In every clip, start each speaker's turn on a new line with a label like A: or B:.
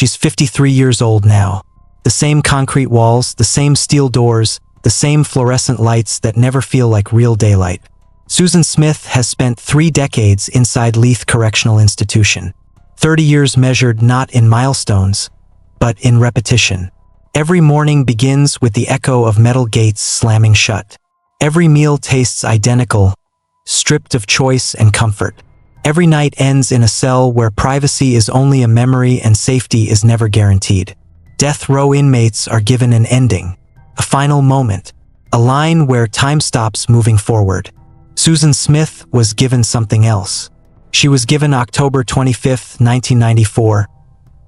A: She's 53 years old now. The same concrete walls, the same steel doors, the same fluorescent lights that never feel like real daylight. Susan Smith has spent 3 decades inside Leath Correctional Institution. 30 years measured not in milestones, but in repetition. Every morning begins with the echo of metal gates slamming shut. Every meal tastes identical, stripped of choice and comfort. Every night ends in a cell where privacy is only a memory and safety is never guaranteed. Death row inmates are given an ending, a final moment, a line where time stops moving forward. Susan Smith was given something else. She was given October 25, 1994,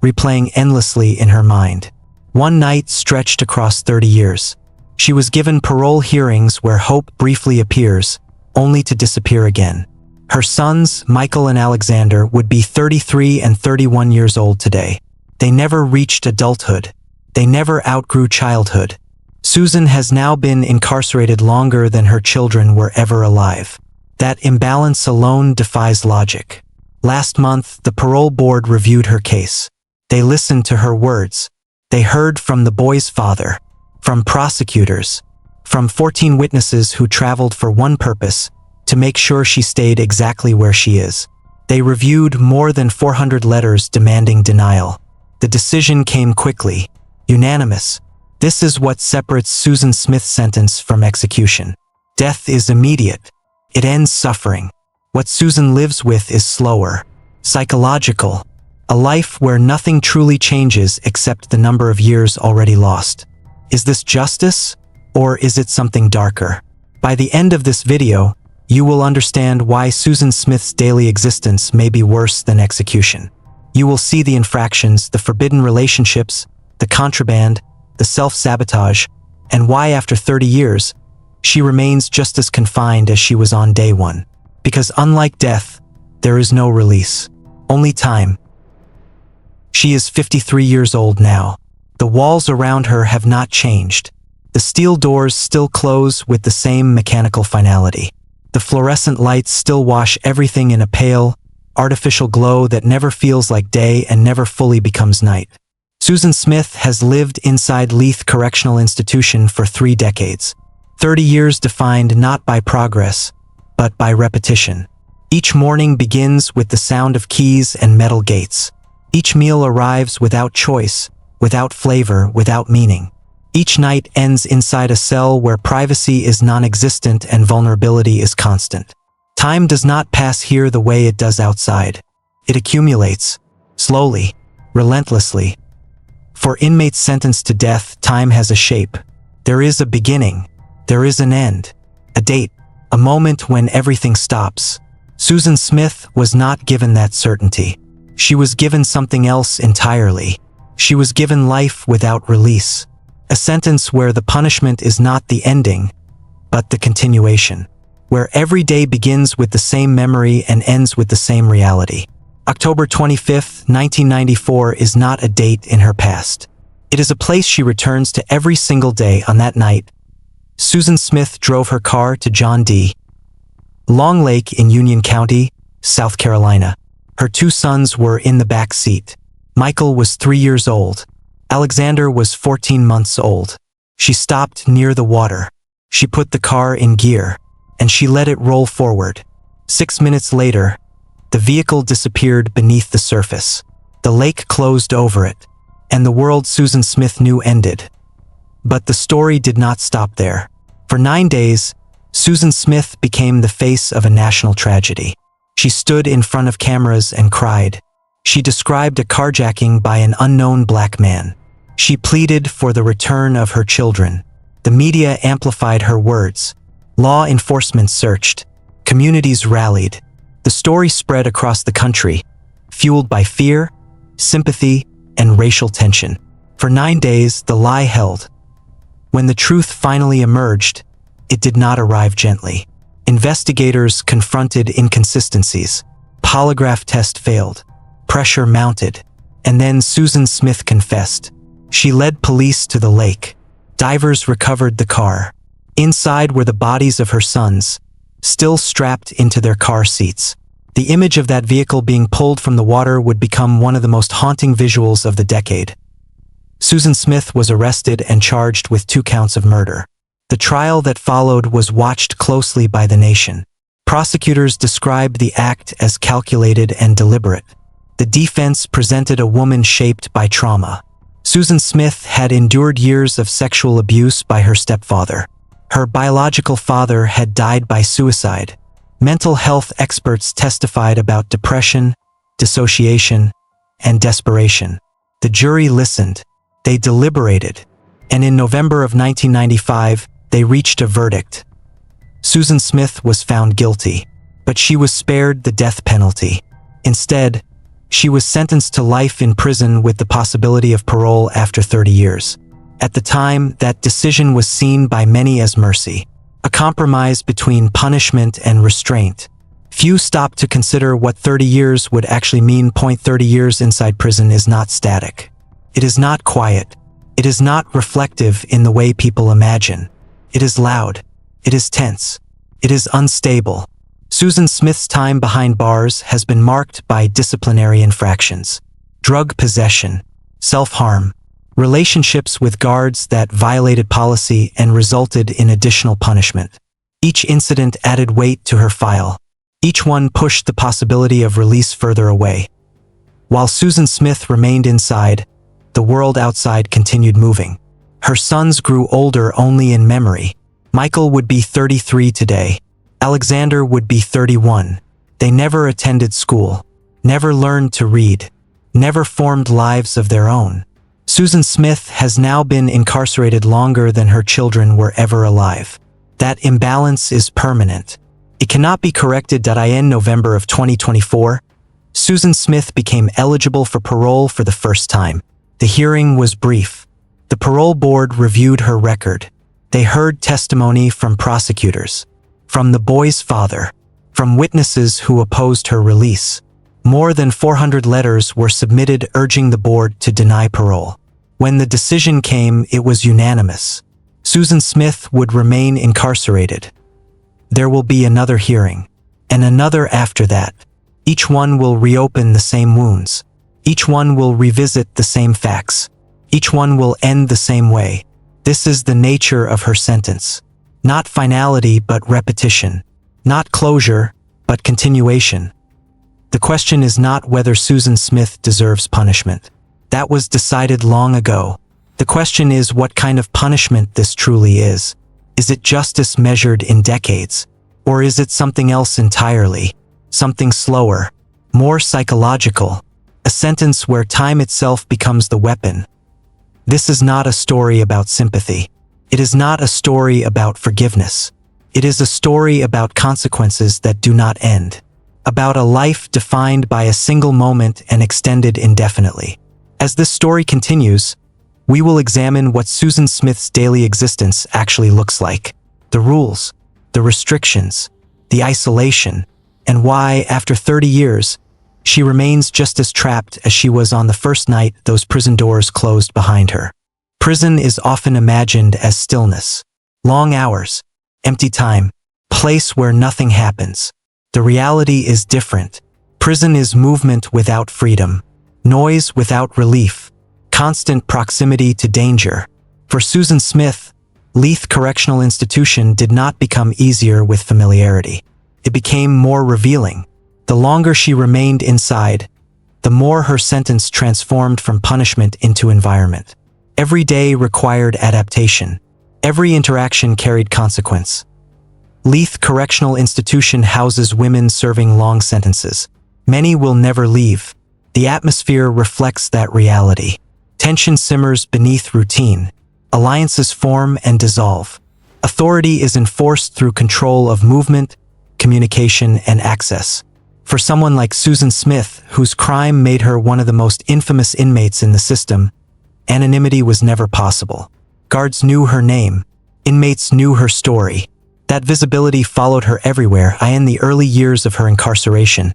A: replaying endlessly in her mind. One night stretched across 30 years. She was given parole hearings where hope briefly appears, only to disappear again. Her sons, Michael and Alexander, would be 33 and 31 years old today. They never reached adulthood. They never outgrew childhood. Susan has now been incarcerated longer than her children were ever alive. That imbalance alone defies logic. Last month, the parole board reviewed her case. They listened to her words. They heard from the boy's father, from prosecutors, from 14 witnesses who traveled for one purpose, to make sure she stayed exactly where she is. They reviewed more than 400 letters demanding denial. The decision came quickly, unanimous. This is what separates Susan Smith's sentence from execution. Death is immediate. It ends suffering. What Susan lives with is slower, psychological, a life where nothing truly changes except the number of years already lost. Is this justice, or is it something darker? By the end of this video, you will understand why Susan Smith's daily existence may be worse than execution. You will see the infractions, the forbidden relationships, the contraband, the self-sabotage, and why after 30 years, she remains just as confined as she was on day one. Because unlike death, there is no release, only time. She is 53 years old now. The walls around her have not changed. The steel doors still close with the same mechanical finality. The fluorescent lights still wash everything in a pale, artificial glow that never feels like day and never fully becomes night. Susan Smith has lived inside Leath Correctional Institution for 3 decades. 30 years defined not by progress, but by repetition. Each morning begins with the sound of keys and metal gates. Each meal arrives without choice, without flavor, without meaning. Each night ends inside a cell where privacy is non-existent and vulnerability is constant. Time does not pass here the way it does outside. It accumulates, slowly, relentlessly. For inmates sentenced to death, time has a shape. There is a beginning. There is an end. A date. A moment when everything stops. Susan Smith was not given that certainty. She was given something else entirely. She was given life without release. A sentence where the punishment is not the ending, but the continuation. Where every day begins with the same memory and ends with the same reality. October 25, 1994 is not a date in her past. It is a place she returns to every single day. On that night, Susan Smith drove her car to John D. Long Lake in Union County, South Carolina. Her 2 sons were in the back seat. Michael was 3 years old. Alexander was 14 months old. She stopped near the water. She put the car in gear, and she let it roll forward. 6 minutes later, the vehicle disappeared beneath the surface. The lake closed over it, and the world Susan Smith knew ended. But the story did not stop there. For 9 days, Susan Smith became the face of a national tragedy. She stood in front of cameras and cried. She described a carjacking by an unknown black man. She pleaded for the return of her children. The media amplified her words. Law enforcement searched. Communities rallied. The story spread across the country, fueled by fear, sympathy, and racial tension. For 9 days, the lie held. When the truth finally emerged, it did not arrive gently. Investigators confronted inconsistencies. Polygraph test failed. Pressure mounted. And then Susan Smith confessed. She led police to the lake. Divers recovered the car. Inside were the bodies of her sons, still strapped into their car seats. The image of that vehicle being pulled from the water would become one of the most haunting visuals of the decade. Susan Smith was arrested and charged with 2 counts of murder. The trial that followed was watched closely by the nation. Prosecutors described the act as calculated and deliberate. The defense presented a woman shaped by trauma. Susan Smith had endured years of sexual abuse by her stepfather. Her biological father had died by suicide. Mental health experts testified about depression, dissociation, and desperation. The jury listened. They deliberated. And in November of 1995, they reached a verdict. Susan Smith was found guilty, but she was spared the death penalty. Instead, she was sentenced to life in prison with the possibility of parole after 30 years. At the time, that decision was seen by many as mercy, a compromise between punishment and restraint. Few stopped to consider what 30 years would actually mean. 30 years inside prison is not static. It is not quiet. It is not reflective in the way people imagine. It is loud. It is tense. It is unstable. Susan Smith's time behind bars has been marked by disciplinary infractions, drug possession, self-harm, relationships with guards that violated policy and resulted in additional punishment. Each incident added weight to her file. Each one pushed the possibility of release further away. While Susan Smith remained inside, the world outside continued moving. Her sons grew older only in memory. Michael would be 33 today. Alexander would be 31. They never attended school, never learned to read, never formed lives of their own. Susan Smith has now been incarcerated longer than her children were ever alive. That imbalance is permanent. It cannot be corrected. In November of 2024, Susan Smith became eligible for parole for the first time. The hearing was brief. The parole board reviewed her record. They heard testimony from prosecutors, from the boy's father, from witnesses who opposed her release. More than 400 letters were submitted urging the board to deny parole. When the decision came, it was unanimous. Susan Smith would remain incarcerated. There will be another hearing, and another after that. Each one will reopen the same wounds. Each one will revisit the same facts. Each one will end the same way. This is the nature of her sentence. Not finality, but repetition. Not closure, but continuation. The question is not whether Susan Smith deserves punishment. That was decided long ago. The question is what kind of punishment this truly is. Is it justice measured in decades? Or is it something else entirely? Something slower, more psychological. A sentence where time itself becomes the weapon. This is not a story about sympathy. It is not a story about forgiveness. It is a story about consequences that do not end. About a life defined by a single moment and extended indefinitely. As this story continues, we will examine what Susan Smith's daily existence actually looks like. The rules, the restrictions, the isolation, and why, after 30 years, she remains just as trapped as she was on the first night those prison doors closed behind her. Prison is often imagined as stillness, long hours, empty time, place where nothing happens. The reality is different. Prison is movement without freedom, noise without relief, constant proximity to danger. For Susan Smith, Leath Correctional Institution did not become easier with familiarity. It became more revealing. The longer she remained inside, the more her sentence transformed from punishment into environment. Every day required adaptation. Every interaction carried consequence. Leath Correctional Institution houses women serving long sentences. Many will never leave. The atmosphere reflects that reality. Tension simmers beneath routine. Alliances form and dissolve. Authority is enforced through control of movement, communication, and access. For someone like Susan Smith, whose crime made her one of the most infamous inmates in the system, anonymity was never possible. Guards knew her name. Inmates knew her story. That visibility followed her everywhere. In the early years of her incarceration,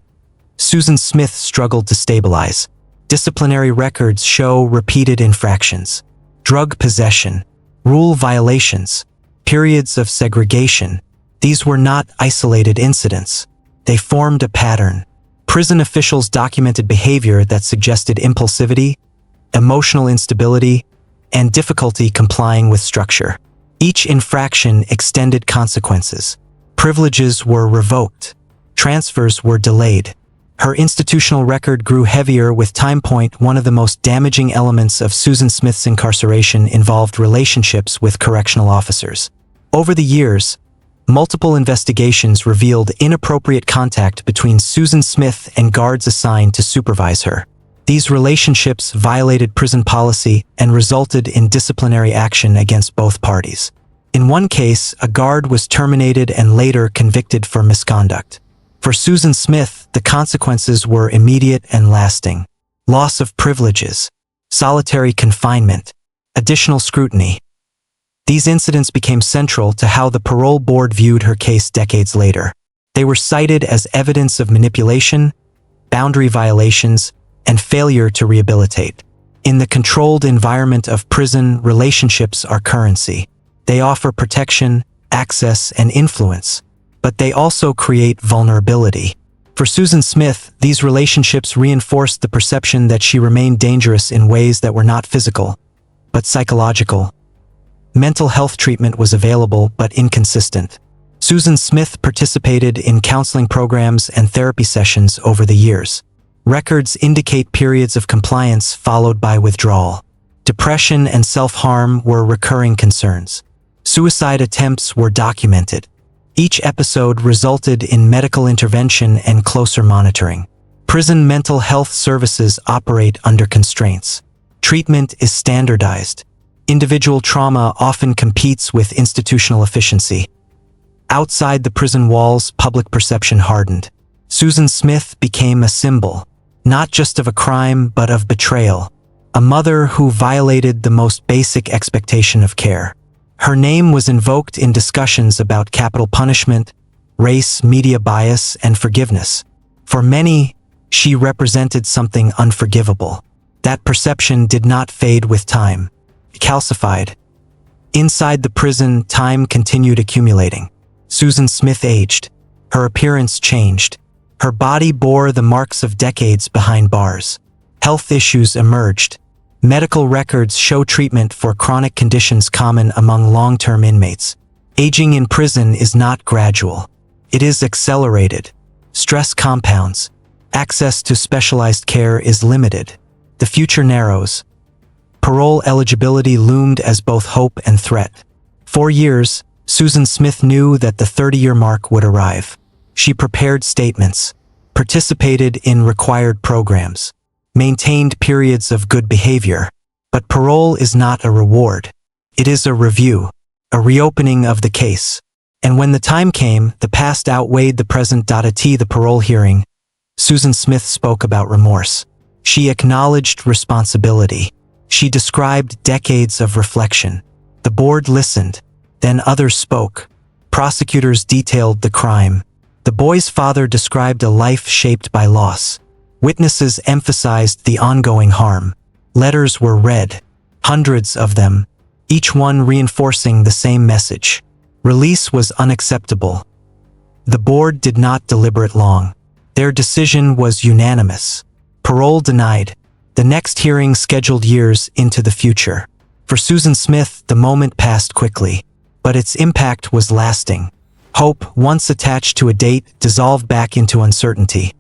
A: Susan Smith struggled to stabilize. Disciplinary records show repeated infractions, drug possession, rule violations, periods of segregation. These were not isolated incidents. They formed a pattern. Prison officials documented behavior that suggested impulsivity, emotional instability, and difficulty complying with structure. Each infraction extended consequences. Privileges were revoked. Transfers were delayed. Her institutional record grew heavier with time. One of the most damaging elements of Susan Smith's incarceration involved relationships with correctional officers. Over the years, multiple investigations revealed inappropriate contact between Susan Smith and guards assigned to supervise her. These relationships violated prison policy and resulted in disciplinary action against both parties. In one case, a guard was terminated and later convicted for misconduct. For Susan Smith, the consequences were immediate and lasting. Loss of privileges, solitary confinement, additional scrutiny. These incidents became central to how the parole board viewed her case decades later. They were cited as evidence of manipulation, boundary violations, and failure to rehabilitate. In the controlled environment of prison, relationships are currency. They offer protection, access, and influence, but they also create vulnerability. For Susan Smith, these relationships reinforced the perception that she remained dangerous in ways that were not physical, but psychological. Mental health treatment was available but inconsistent. Susan Smith participated in counseling programs and therapy sessions over the years. Records indicate periods of compliance followed by withdrawal. Depression and self-harm were recurring concerns. Suicide attempts were documented. Each episode resulted in medical intervention and closer monitoring. Prison mental health services operate under constraints. Treatment is standardized. Individual trauma often competes with institutional efficiency. Outside the prison walls, public perception hardened. Susan Smith became a symbol, not just of a crime but of betrayal, a mother who violated the most basic expectation of care. Her name was invoked in discussions about capital punishment, race, media bias, and forgiveness. For many, she represented something unforgivable. That perception did not fade with time. It calcified. Inside the prison, time continued accumulating. Susan Smith aged. Her appearance changed. Her body bore the marks of decades behind bars. Health issues emerged. Medical records show treatment for chronic conditions common among long-term inmates. Aging in prison is not gradual. It is accelerated. Stress compounds. Access to specialized care is limited. The future narrows. Parole eligibility loomed as both hope and threat. For years, Susan Smith knew that the 30-year mark would arrive. She prepared statements, participated in required programs, maintained periods of good behavior. But parole is not a reward. It is a review, a reopening of the case. And when the time came, the past outweighed the present. At the parole hearing, Susan Smith spoke about remorse. She acknowledged responsibility. She described decades of reflection. The board listened. Then others spoke. Prosecutors detailed the crime. The boy's father described a life shaped by loss. Witnesses emphasized the ongoing harm. Letters were read, hundreds of them, each one reinforcing the same message. Release was unacceptable. The board did not deliberate long. Their decision was unanimous. Parole denied. The next hearing scheduled years into the future. For Susan Smith, the moment passed quickly, but its impact was lasting. Hope, once attached to a date, dissolved back into uncertainty.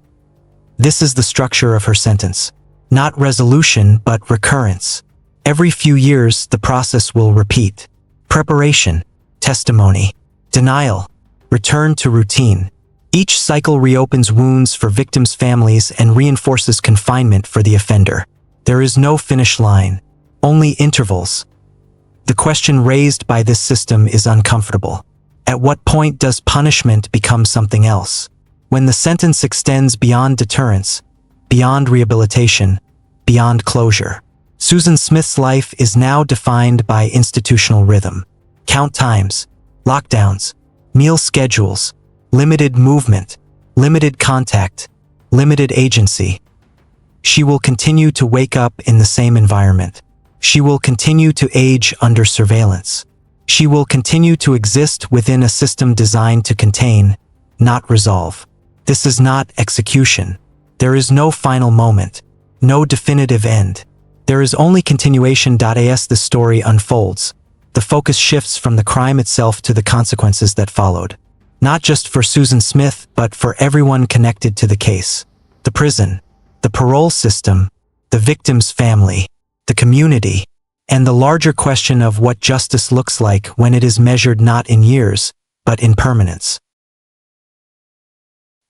A: This is the structure of her sentence. Not resolution, but recurrence. Every few years, the process will repeat. Preparation, testimony, denial, return to routine. Each cycle reopens wounds for victims' families and reinforces confinement for the offender. There is no finish line, only intervals. The question raised by this system is uncomfortable. At what point does punishment become something else? When the sentence extends beyond deterrence, beyond rehabilitation, beyond closure. Susan Smith's life is now defined by institutional rhythm. Count times, lockdowns, meal schedules, limited movement, limited contact, limited agency. She will continue to wake up in the same environment. She will continue to age under surveillance. She will continue to exist within a system designed to contain, not resolve. This is not execution. There is no final moment, no definitive end. There is only continuation. As the story unfolds, the focus shifts from the crime itself to the consequences that followed. Not just for Susan Smith, but for everyone connected to the case. The prison, the parole system, the victim's family, the community, and the larger question of what justice looks like when it is measured not in years, but in permanence.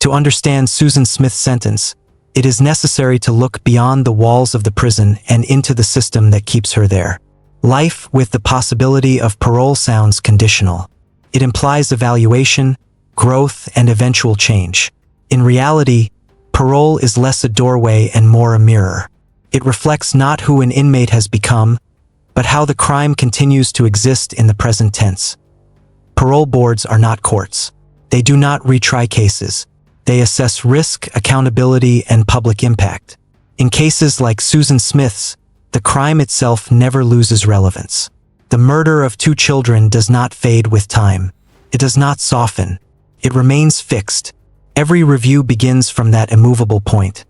A: To understand Susan Smith's sentence, it is necessary to look beyond the walls of the prison and into the system that keeps her there. Life with the possibility of parole sounds conditional. It implies evaluation, growth, and eventual change. In reality, parole is less a doorway and more a mirror. It reflects not who an inmate has become, but how the crime continues to exist in the present tense. Parole boards are not courts. They do not retry cases. They assess risk, accountability, and public impact. In cases like Susan Smith's, the crime itself never loses relevance. The murder of 2 children does not fade with time. It does not soften. It remains fixed. Every review begins from that immovable point.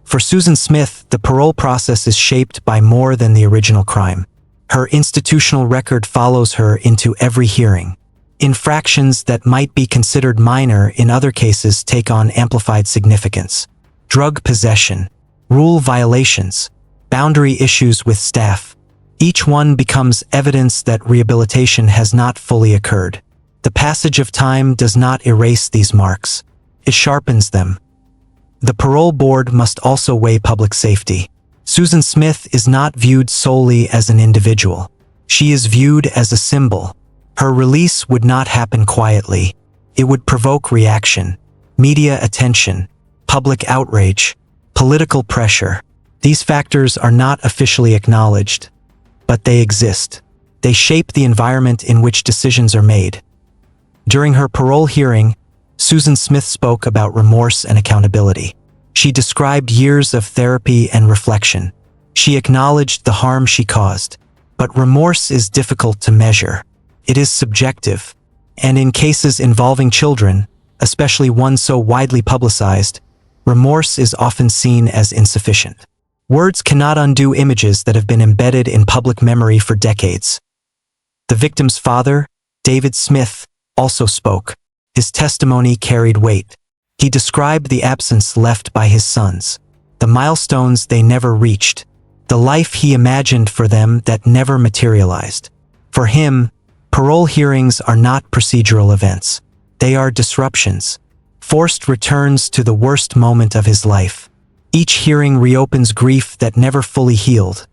A: For Susan Smith, the parole process is shaped by more than the original crime. Her institutional record follows her into every hearing. Infractions that might be considered minor in other cases take on amplified significance. Drug possession, rule violations, boundary issues with staff. Each one becomes evidence that rehabilitation has not fully occurred. The passage of time does not erase these marks. It sharpens them. The parole board must also weigh public safety. Susan Smith is not viewed solely as an individual. She is viewed as a symbol. Her release would not happen quietly. It would provoke reaction, media attention, public outrage, political pressure. These factors are not officially acknowledged, but they exist. They shape the environment in which decisions are made. During her parole hearing, Susan Smith spoke about remorse and accountability. She described years of therapy and reflection. She acknowledged the harm she caused. But remorse is difficult to measure. It is subjective, and in cases involving children, especially one so widely publicized, remorse is often seen as insufficient. Words cannot undo images that have been embedded in public memory for decades. The victim's father, David Smith, also spoke. His testimony carried weight. He described the absence left by his sons, the milestones they never reached, the life he imagined for them that never materialized. For him, parole hearings are not procedural events. They are disruptions, forced returns to the worst moment of his life. Each hearing reopens grief that never fully healed.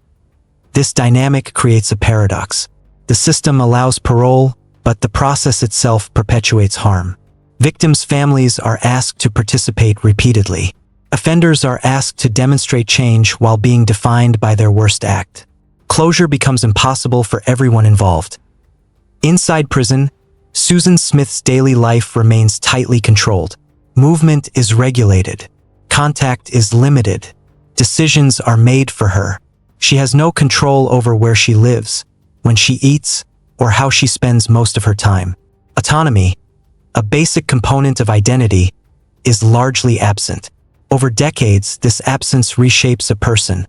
A: This dynamic creates a paradox. The system allows parole, but the process itself perpetuates harm. Victims' families are asked to participate repeatedly. Offenders are asked to demonstrate change while being defined by their worst act. Closure becomes impossible for everyone involved. Inside prison, Susan Smith's daily life remains tightly controlled. Movement is regulated. Contact is limited. Decisions are made for her. She has no control over where she lives, when she eats, or how she spends most of her time. Autonomy, a basic component of identity, is largely absent. Over decades, this absence reshapes a person.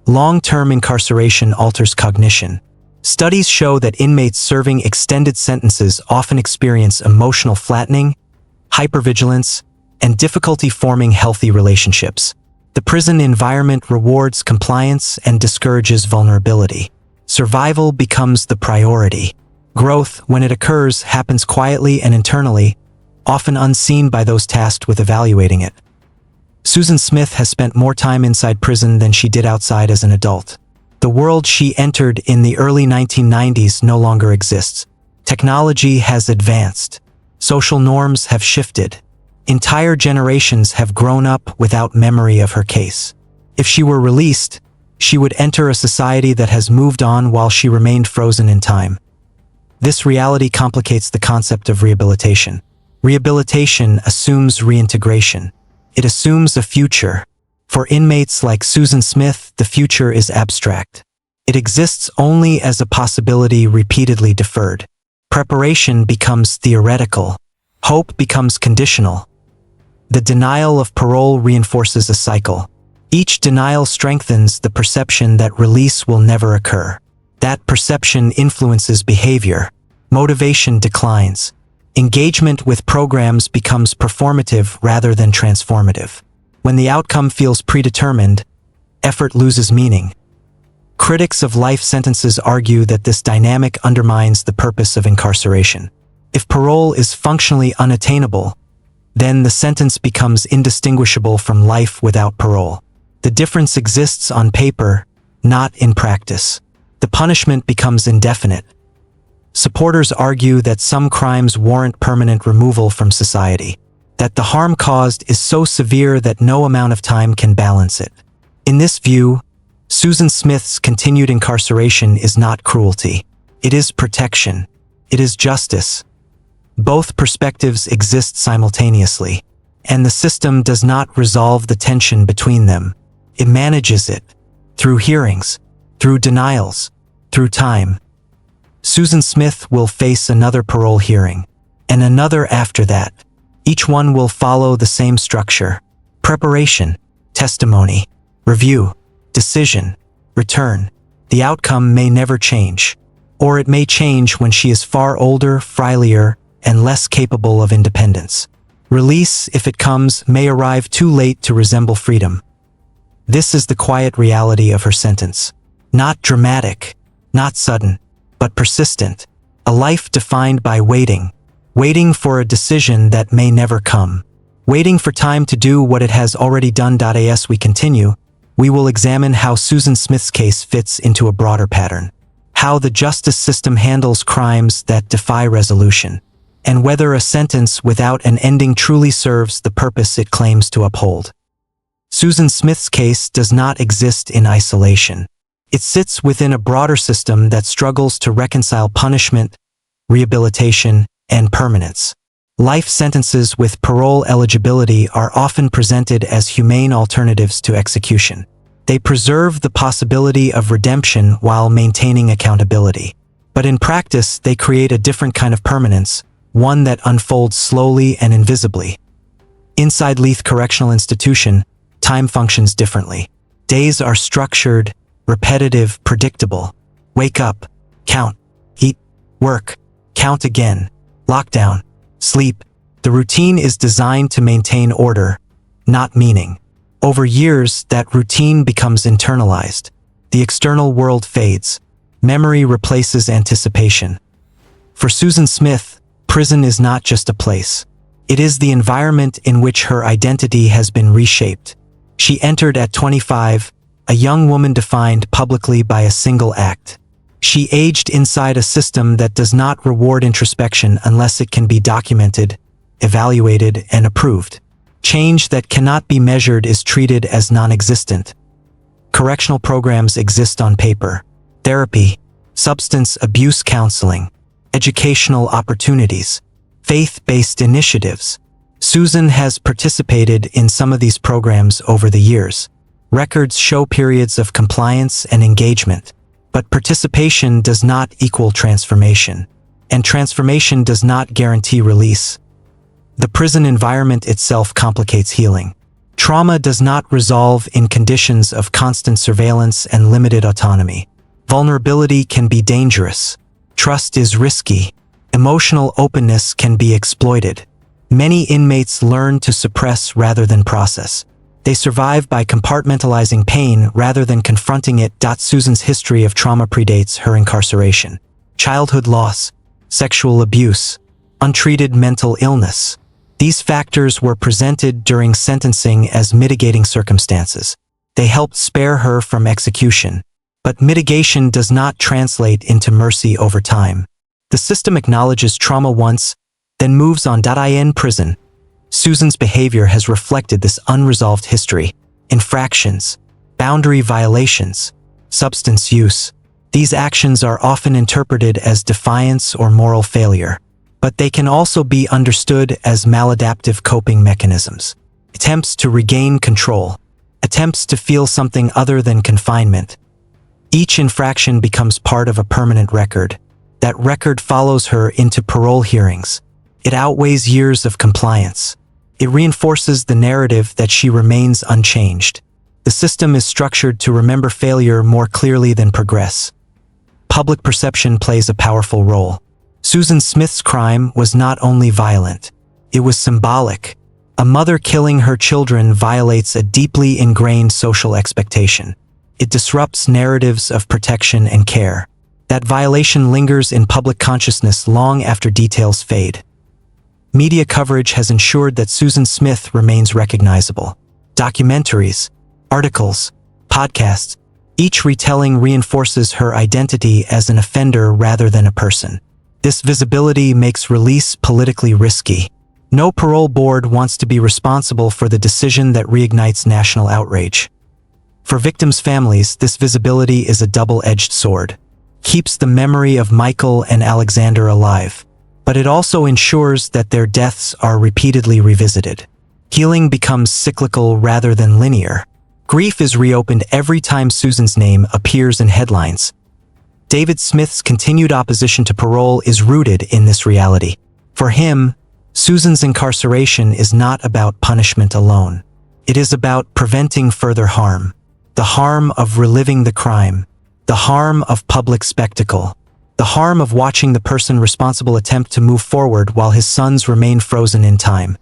A: Long-term incarceration alters cognition. Studies show that inmates serving extended sentences often experience emotional flattening, hypervigilance, and difficulty forming healthy relationships. The prison environment rewards compliance and discourages vulnerability. Survival becomes the priority. Growth, when it occurs, happens quietly and internally, often unseen by those tasked with evaluating it. Susan Smith has spent more time inside prison than she did outside as an adult. The world she entered in the early 1990s no longer exists. Technology has advanced. Social norms have shifted. Entire generations have grown up without memory of her case. If she were released, she would enter a society that has moved on while she remained frozen in time. This reality complicates the concept of rehabilitation. Rehabilitation assumes reintegration. It assumes a future. For inmates like Susan Smith, the future is abstract. It exists only as a possibility repeatedly deferred. Preparation becomes theoretical. Hope becomes conditional. The denial of parole reinforces a cycle. Each denial strengthens the perception that release will never occur. That perception influences behavior. Motivation declines. Engagement with programs becomes performative rather than transformative. When the outcome feels predetermined, effort loses meaning. Critics of life sentences argue that this dynamic undermines the purpose of incarceration. If parole is functionally unattainable, then the sentence becomes indistinguishable from life without parole. The difference exists on paper, not in practice. The punishment becomes indefinite. Supporters argue that some crimes warrant permanent removal from society, that the harm caused is so severe that no amount of time can balance it. In this view, Susan Smith's continued incarceration is not cruelty. It is protection. It is justice. Both perspectives exist simultaneously, and the system does not resolve the tension between them. It manages it, through hearings, through denials, through time. Susan Smith will face another parole hearing, and another after that. Each one will follow the same structure: preparation, testimony, review, decision, return. The outcome may never change, or it may change when she is far older, frilier, and less capable of independence. Release, if it comes, may arrive too late to resemble freedom. This is the quiet reality of her sentence. Not dramatic, not sudden, but persistent. A life defined by waiting. Waiting for a decision that may never come. Waiting for time to do what it has already done. As we continue, we will examine how Susan Smith's case fits into a broader pattern, how the justice system handles crimes that defy resolution, and whether a sentence without an ending truly serves the purpose it claims to uphold. Susan Smith's case does not exist in isolation. It sits within a broader system that struggles to reconcile punishment, rehabilitation, and permanence. Life sentences with parole eligibility are often presented as humane alternatives to execution. They preserve the possibility of redemption while maintaining accountability. But in practice, they create a different kind of permanence, one that unfolds slowly and invisibly. Inside Leath Correctional Institution, time functions differently. Days are structured, repetitive, predictable. Wake up, count, eat, work, count again, lockdown, sleep. The routine is designed to maintain order, not meaning. Over years, that routine becomes internalized. The external world fades. Memory replaces anticipation. For Susan Smith, prison is not just a place. It is the environment in which her identity has been reshaped. She entered at 25, a young woman defined publicly by a single act. She aged inside a system that does not reward introspection unless it can be documented, evaluated, and approved. Change that cannot be measured is treated as non-existent. Correctional programs exist on paper. Therapy, substance abuse counseling, educational opportunities, faith-based initiatives. Susan has participated in some of these programs over the years. Records show periods of compliance and engagement. But participation does not equal transformation, and transformation does not guarantee release. The prison environment itself complicates healing. Trauma does not resolve in conditions of constant surveillance and limited autonomy. Vulnerability can be dangerous. Trust is risky. Emotional openness can be exploited. Many inmates learn to suppress rather than process. They survive by compartmentalizing pain rather than confronting it. Susan's history of trauma predates her incarceration. Childhood loss, sexual abuse, untreated mental illness. These factors were presented during sentencing as mitigating circumstances. They helped spare her from execution. But mitigation does not translate into mercy over time. The system acknowledges trauma once, then moves on. In prison, Susan's behavior has reflected this unresolved history. Infractions, boundary violations, substance use. These actions are often interpreted as defiance or moral failure, but they can also be understood as maladaptive coping mechanisms. Attempts to regain control, attempts to feel something other than confinement. Each infraction becomes part of a permanent record. That record follows her into parole hearings. It outweighs years of compliance. It reinforces the narrative that she remains unchanged. The system is structured to remember failure more clearly than progress. Public perception plays a powerful role. Susan Smith's crime was not only violent, it was symbolic. A mother killing her children violates a deeply ingrained social expectation. It disrupts narratives of protection and care. That violation lingers in public consciousness long after details fade. Media coverage has ensured that Susan Smith remains recognizable. Documentaries, articles, podcasts, each retelling reinforces her identity as an offender rather than a person. This visibility makes release politically risky. No parole board wants to be responsible for the decision that reignites national outrage. For victims' families, this visibility is a double-edged sword. Keeps the memory of Michael and Alexander alive, but it also ensures that their deaths are repeatedly revisited. Healing becomes cyclical rather than linear. Grief is reopened every time Susan's name appears in headlines. David Smith's continued opposition to parole is rooted in this reality. For him, Susan's incarceration is not about punishment alone. It is about preventing further harm. The harm of reliving the crime. The harm of public spectacle. The harm of watching the person responsible attempt to move forward while his sons remain frozen in time.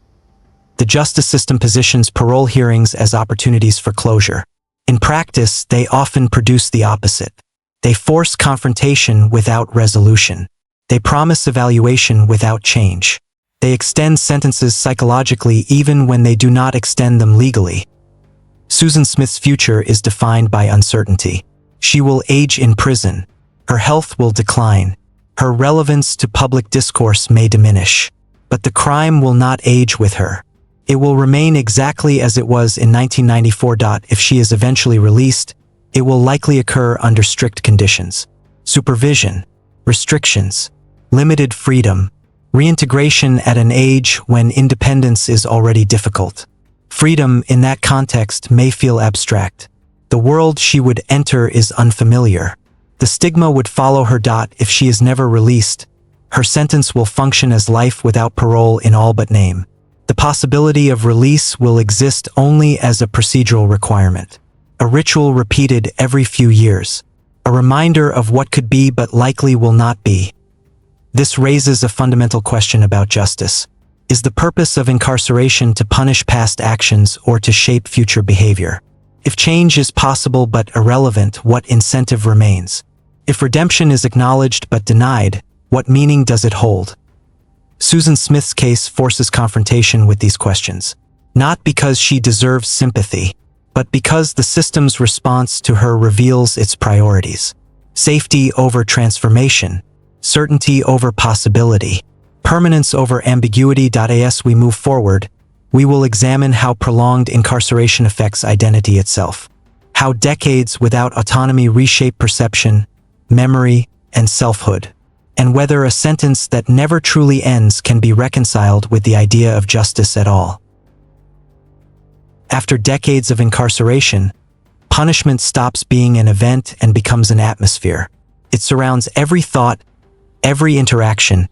A: The justice system positions parole hearings as opportunities for closure. In practice, they often produce the opposite. They force confrontation without resolution. They promise evaluation without change. They extend sentences psychologically even when they do not extend them legally. Susan Smith's future is defined by uncertainty. She will age in prison. Her health will decline. Her relevance to public discourse may diminish. But the crime will not age with her. It will remain exactly as it was in 1994. If she is eventually released, it will likely occur under strict conditions. Supervision, restrictions, limited freedom, reintegration at an age when independence is already difficult. Freedom in that context may feel abstract. The world she would enter is unfamiliar. The stigma would follow her. If she is never released, her sentence will function as life without parole in all but name. The possibility of release will exist only as a procedural requirement. A ritual repeated every few years. A reminder of what could be but likely will not be. This raises a fundamental question about justice. Is the purpose of incarceration to punish past actions or to shape future behavior? If change is possible but irrelevant, what incentive remains? If redemption is acknowledged but denied, what meaning does it hold? Susan Smith's case forces confrontation with these questions, not because she deserves sympathy, but because the system's response to her reveals its priorities. Safety over transformation, certainty over possibility, permanence over ambiguity. As we move forward, we will examine how prolonged incarceration affects identity itself, how decades without autonomy reshape perception, memory, and selfhood, and whether a sentence that never truly ends can be reconciled with the idea of justice at all. After decades of incarceration, punishment stops being an event and becomes an atmosphere. It surrounds every thought, every interaction,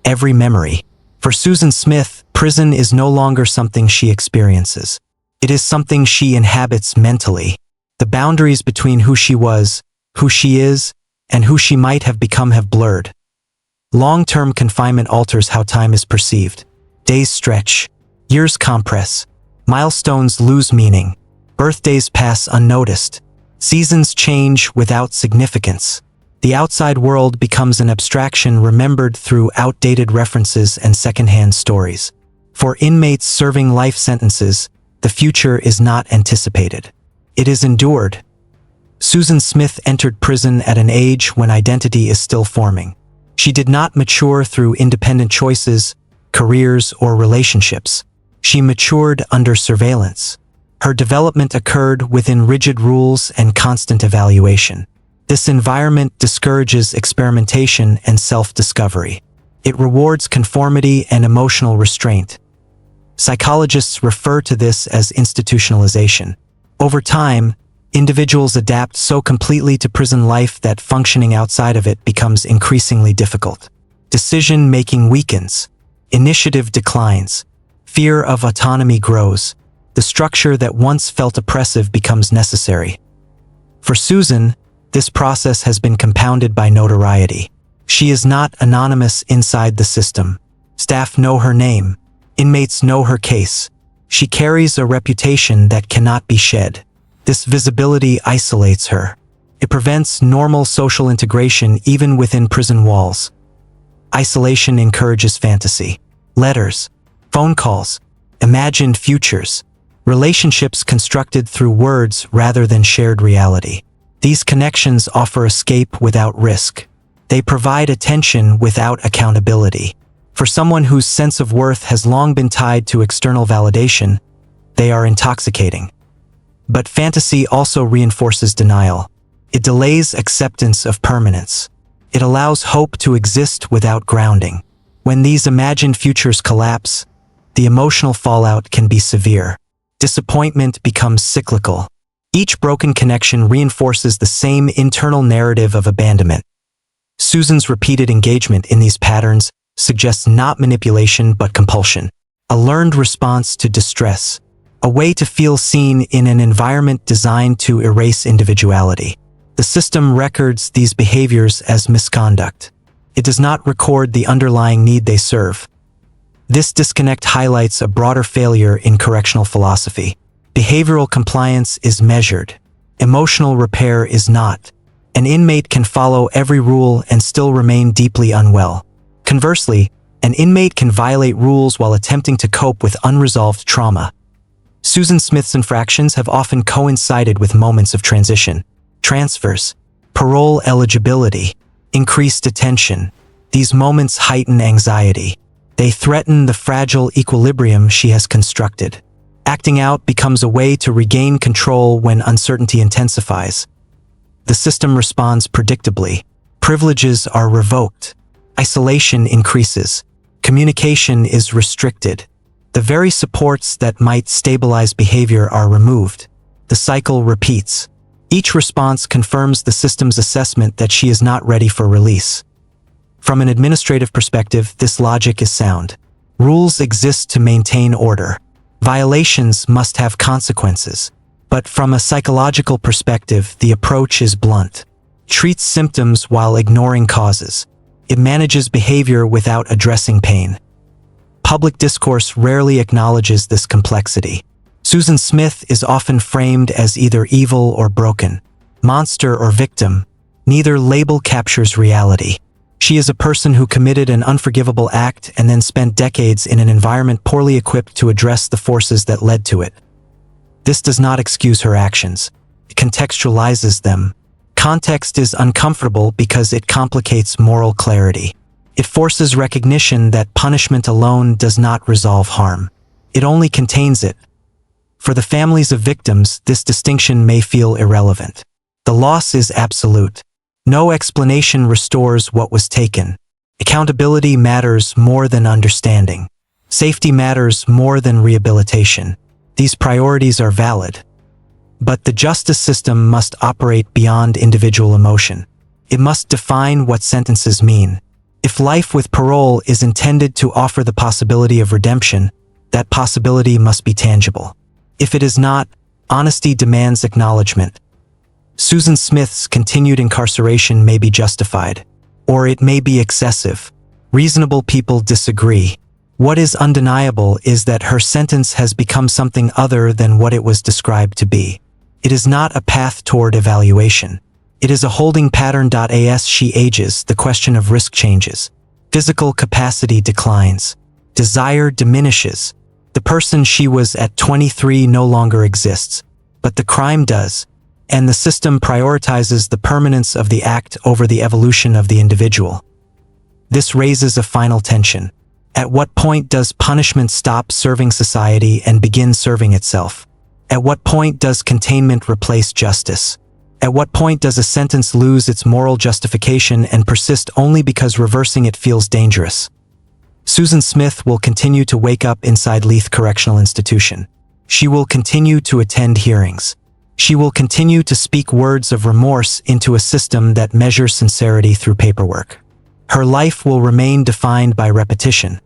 A: every memory. For Susan Smith, prison is no longer something she experiences. It is something she inhabits mentally. The boundaries between who she was, who she is, and who she might have become have blurred. Long-term confinement alters how time is perceived. Days stretch, years compress, milestones lose meaning, birthdays pass unnoticed, seasons change without significance. The outside world becomes an abstraction remembered through outdated references and secondhand stories. For inmates serving life sentences, the future is not anticipated. It is endured. Susan Smith entered prison at an age when identity is still forming. She did not mature through independent choices, careers, or relationships. She matured under surveillance. Her development occurred within rigid rules and constant evaluation. This environment discourages experimentation and self-discovery. It rewards conformity and emotional restraint. Psychologists refer to this as institutionalization. Over time, individuals adapt so completely to prison life that functioning outside of it becomes increasingly difficult. Decision-making weakens. Initiative declines. Fear of autonomy grows. The structure that once felt oppressive becomes necessary. For Susan, this process has been compounded by notoriety. She is not anonymous inside the system. Staff know her name. Inmates know her case. She carries a reputation that cannot be shed. This visibility isolates her. It prevents normal social integration even within prison walls. Isolation encourages fantasy. Letters, phone calls, imagined futures, relationships constructed through words rather than shared reality. These connections offer escape without risk. They provide attention without accountability. For someone whose sense of worth has long been tied to external validation, they are intoxicating. But fantasy also reinforces denial. It delays acceptance of permanence. It allows hope to exist without grounding. When these imagined futures collapse, the emotional fallout can be severe. Disappointment becomes cyclical. Each broken connection reinforces the same internal narrative of abandonment. Susan's repeated engagement in these patterns suggests not manipulation but compulsion, a learned response to distress, a way to feel seen in an environment designed to erase individuality. The system records these behaviors as misconduct. It does not record the underlying need they serve. This disconnect highlights a broader failure in correctional philosophy. Behavioral compliance is measured. Emotional repair is not. An inmate can follow every rule and still remain deeply unwell. Conversely, an inmate can violate rules while attempting to cope with unresolved trauma. Susan Smith's infractions have often coincided with moments of transition. Transfers, parole eligibility, increased detention. These moments heighten anxiety. They threaten the fragile equilibrium she has constructed. Acting out becomes a way to regain control when uncertainty intensifies. The system responds predictably. Privileges are revoked. Isolation increases. Communication is restricted. The very supports that might stabilize behavior are removed. The cycle repeats. Each response confirms the system's assessment that she is not ready for release. From an administrative perspective, this logic is sound. Rules exist to maintain order. Violations must have consequences. But from a psychological perspective, the approach is blunt. It treats symptoms while ignoring causes. It manages behavior without addressing pain. Public discourse rarely acknowledges this complexity. Susan Smith is often framed as either evil or broken, monster or victim. Neither label captures reality. She is a person who committed an unforgivable act and then spent decades in an environment poorly equipped to address the forces that led to it. This does not excuse her actions. It contextualizes them. Context is uncomfortable because it complicates moral clarity. It forces recognition that punishment alone does not resolve harm. It only contains it. For the families of victims, this distinction may feel irrelevant. The loss is absolute. No explanation restores what was taken. Accountability matters more than understanding. Safety matters more than rehabilitation. These priorities are valid. But the justice system must operate beyond individual emotion. It must define what sentences mean. If life with parole is intended to offer the possibility of redemption, that possibility must be tangible. If it is not, honesty demands acknowledgement. Susan Smith's continued incarceration may be justified, or it may be excessive. Reasonable people disagree. What is undeniable is that her sentence has become something other than what it was described to be. It is not a path toward evaluation. It is a holding pattern. As she ages, the question of risk changes. Physical capacity declines. Desire diminishes. The person she was at 23 no longer exists, but the crime does, and the system prioritizes the permanence of the act over the evolution of the individual. This raises a final tension. At what point does punishment stop serving society and begin serving itself? At what point does containment replace justice? At what point does a sentence lose its moral justification and persist only because reversing it feels dangerous? Susan Smith will continue to wake up inside Leath Correctional Institution. She will continue to attend hearings. She will continue to speak words of remorse into a system that measures sincerity through paperwork. Her life will remain defined by repetition.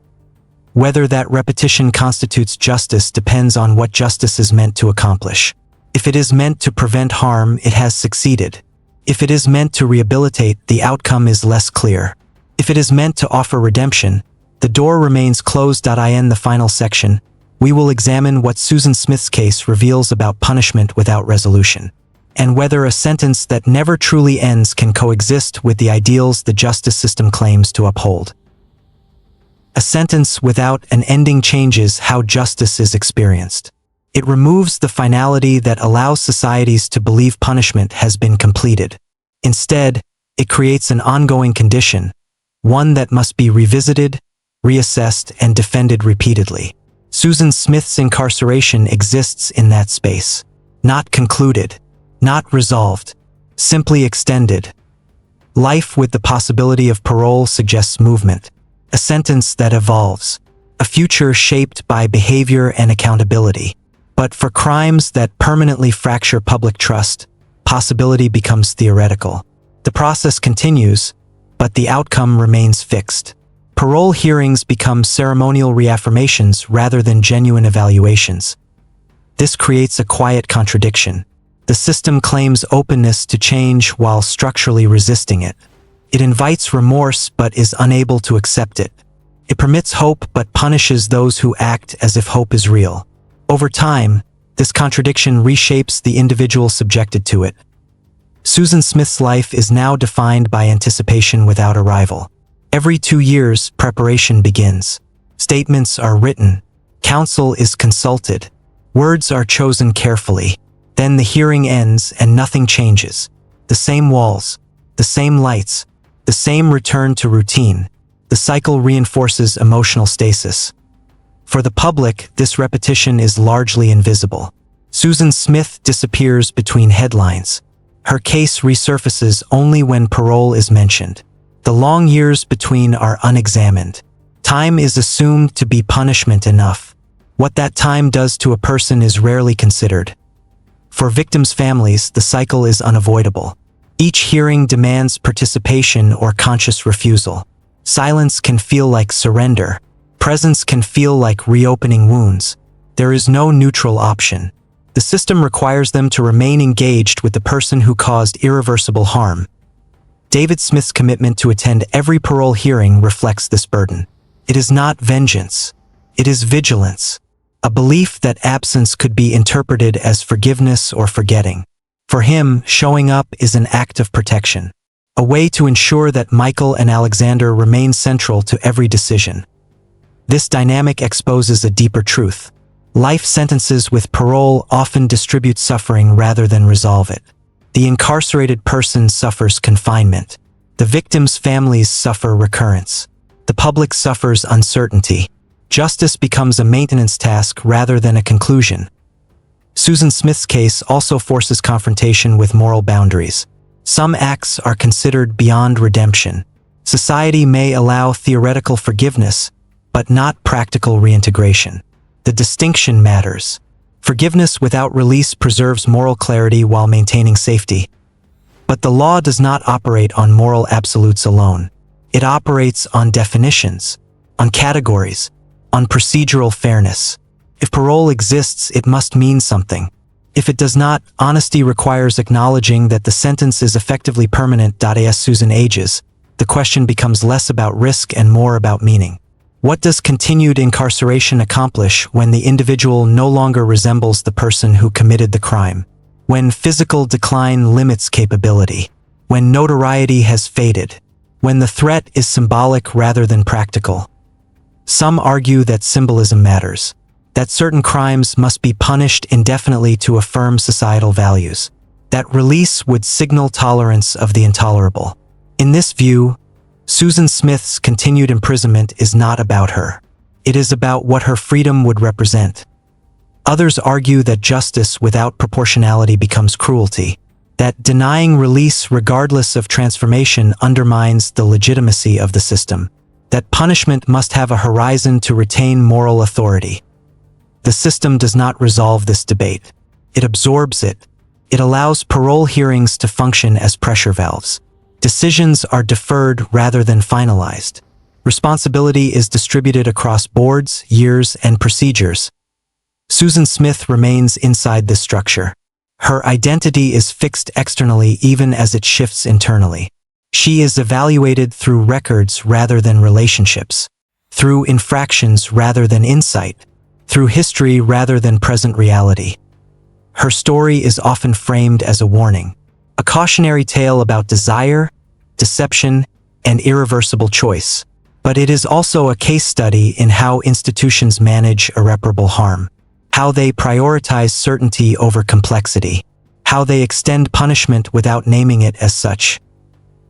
A: Whether that repetition constitutes justice depends on what justice is meant to accomplish. If it is meant to prevent harm, it has succeeded. If it is meant to rehabilitate, the outcome is less clear. If it is meant to offer redemption, the door remains closed. In the final section, we will examine what Susan Smith's case reveals about punishment without resolution, and whether a sentence that never truly ends can coexist with the ideals the justice system claims to uphold. A sentence without an ending changes how justice is experienced. It removes the finality that allows societies to believe punishment has been completed. Instead, it creates an ongoing condition, one that must be revisited, reassessed, and defended repeatedly. Susan Smith's incarceration exists in that space. Not concluded, not resolved, simply extended. Life with the possibility of parole suggests movement, a sentence that evolves, a future shaped by behavior and accountability. But for crimes that permanently fracture public trust, possibility becomes theoretical. The process continues, but the outcome remains fixed. Parole hearings become ceremonial reaffirmations rather than genuine evaluations. This creates a quiet contradiction. The system claims openness to change while structurally resisting it. It invites remorse but is unable to accept it. It permits hope but punishes those who act as if hope is real. Over time, this contradiction reshapes the individual subjected to it. Susan Smith's life is now defined by anticipation without arrival. Every 2 years, preparation begins. Statements are written. Counsel is consulted. Words are chosen carefully. Then the hearing ends and nothing changes. The same walls, the same lights, the same return to routine. The cycle reinforces emotional stasis. For the public, this repetition is largely invisible. Susan Smith disappears between headlines. Her case resurfaces only when parole is mentioned. The long years between are unexamined. Time is assumed to be punishment enough. What that time does to a person is rarely considered. For victims' families, the cycle is unavoidable. Each hearing demands participation or conscious refusal. Silence can feel like surrender. Presence can feel like reopening wounds. There is no neutral option. The system requires them to remain engaged with the person who caused irreversible harm. David Smith's commitment to attend every parole hearing reflects this burden. It is not vengeance. It is vigilance. A belief that absence could be interpreted as forgiveness or forgetting. For him, showing up is an act of protection, a way to ensure that Michael and Alexander remain central to every decision. This dynamic exposes a deeper truth. Life sentences with parole often distribute suffering rather than resolve it. The incarcerated person suffers confinement. The victim's families suffer recurrence. The public suffers uncertainty. Justice becomes a maintenance task rather than a conclusion. Susan Smith's case also forces confrontation with moral boundaries. Some acts are considered beyond redemption. Society may allow theoretical forgiveness, but not practical reintegration. The distinction matters. Forgiveness without release preserves moral clarity while maintaining safety. But the law does not operate on moral absolutes alone. It operates on definitions, on categories, on procedural fairness. If parole exists, it must mean something. If it does not, honesty requires acknowledging that the sentence is effectively permanent. As Susan ages, the question becomes less about risk and more about meaning. What does continued incarceration accomplish when the individual no longer resembles the person who committed the crime? When physical decline limits capability? When notoriety has faded? When the threat is symbolic rather than practical? Some argue that symbolism matters, that certain crimes must be punished indefinitely to affirm societal values, that release would signal tolerance of the intolerable. In this view, Susan Smith's continued imprisonment is not about her. It is about what her freedom would represent. Others argue that justice without proportionality becomes cruelty, that denying release regardless of transformation undermines the legitimacy of the system, that punishment must have a horizon to retain moral authority. The system does not resolve this debate. It absorbs it. It allows parole hearings to function as pressure valves. Decisions are deferred rather than finalized. Responsibility is distributed across boards, years, and procedures. Susan Smith remains inside this structure. Her identity is fixed externally even as it shifts internally. She is evaluated through records rather than relationships, through infractions rather than insight, through history rather than present reality. Her story is often framed as a warning, a cautionary tale about desire, deception, and irreversible choice. But it is also a case study in how institutions manage irreparable harm, how they prioritize certainty over complexity, how they extend punishment without naming it as such.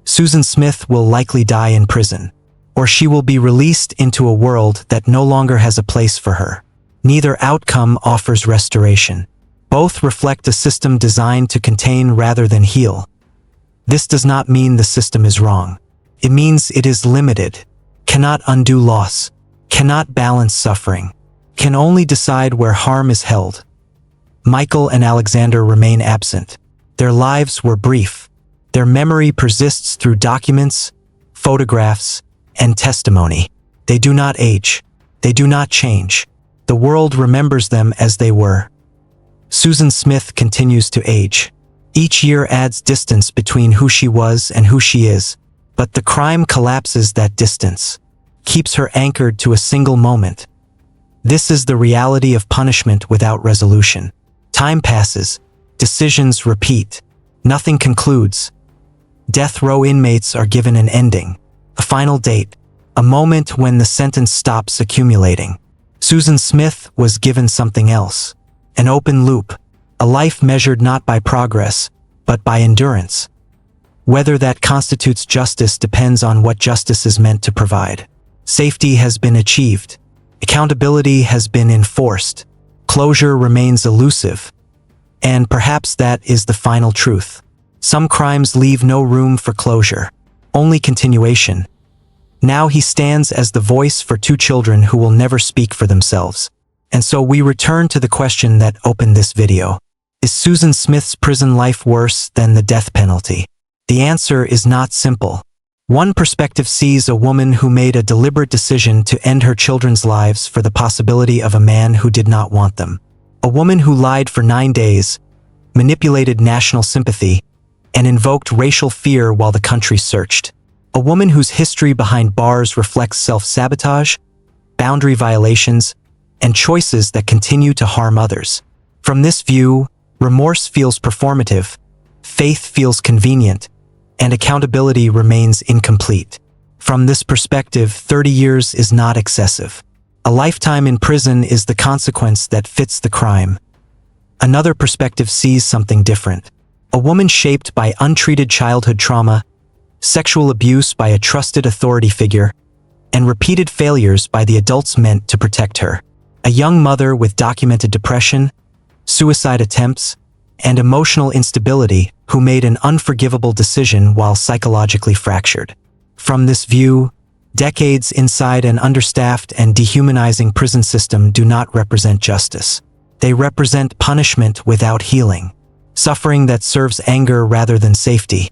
A: Susan Smith will likely die in prison, or she will be released into a world that no longer has a place for her. Neither outcome offers restoration. Both reflect a system designed to contain rather than heal. This does not mean the system is wrong. It means it is limited, cannot undo loss, cannot balance suffering, can only decide where harm is held. Michael and Alexander remain absent. Their lives were brief. Their memory persists through documents, photographs, and testimony. They do not age. They do not change. The world remembers them as they were. Susan Smith continues to age. Each year adds distance between who she was and who she is, but the crime collapses that distance, keeps her anchored to a single moment. This is the reality of punishment without resolution. Time passes, decisions repeat, nothing concludes. Death row inmates are given an ending, a final date, a moment when the sentence stops accumulating. Susan Smith was given something else, an open loop, a life measured not by progress, but by endurance. Whether that constitutes justice depends on what justice is meant to provide. Safety has been achieved. Accountability has been enforced. Closure remains elusive. And perhaps that is the final truth. Some crimes leave no room for closure, only continuation. Now he stands as the voice for two children who will never speak for themselves. And so we return to the question that opened this video. Is Susan Smith's prison life worse than the death penalty? The answer is not simple. One perspective sees a woman who made a deliberate decision to end her children's lives for the possibility of a man who did not want them. A woman who lied for 9 days, manipulated national sympathy, and invoked racial fear while the country searched. A woman whose history behind bars reflects self-sabotage, boundary violations, and choices that continue to harm others. From this view, remorse feels performative, faith feels convenient, and accountability remains incomplete. From this perspective, 30 years is not excessive. A lifetime in prison is the consequence that fits the crime. Another perspective sees something different. A woman shaped by untreated childhood trauma, sexual abuse by a trusted authority figure, and repeated failures by the adults meant to protect her. A young mother with documented depression, suicide attempts, and emotional instability who made an unforgivable decision while psychologically fractured. From this view, decades inside an understaffed and dehumanizing prison system do not represent justice. They represent punishment without healing, suffering that serves anger rather than safety.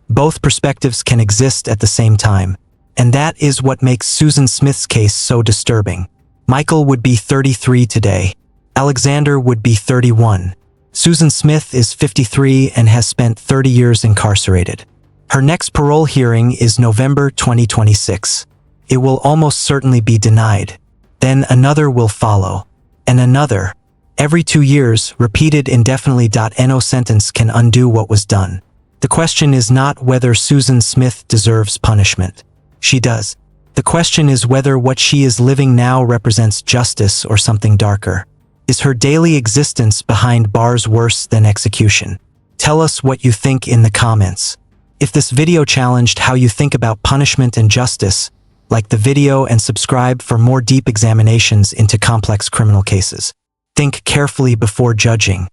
A: Both perspectives can exist at the same time, and that is what makes Susan Smith's case so disturbing. Michael would be 33 today. Alexander would be 31. Susan Smith is 53 and has spent 30 years incarcerated. Her next parole hearing is November 2026. It will almost certainly be denied. Then another will follow. And another. Every 2 years, repeated indefinitely. No sentence can undo what was done. The question is not whether Susan Smith deserves punishment. She does. The question is whether what she is living now represents justice or something darker. Is her daily existence behind bars worse than execution? Tell us what you think in the comments. If this video challenged how you think about punishment and justice, like the video and subscribe for more deep examinations into complex criminal cases. Think carefully before judging.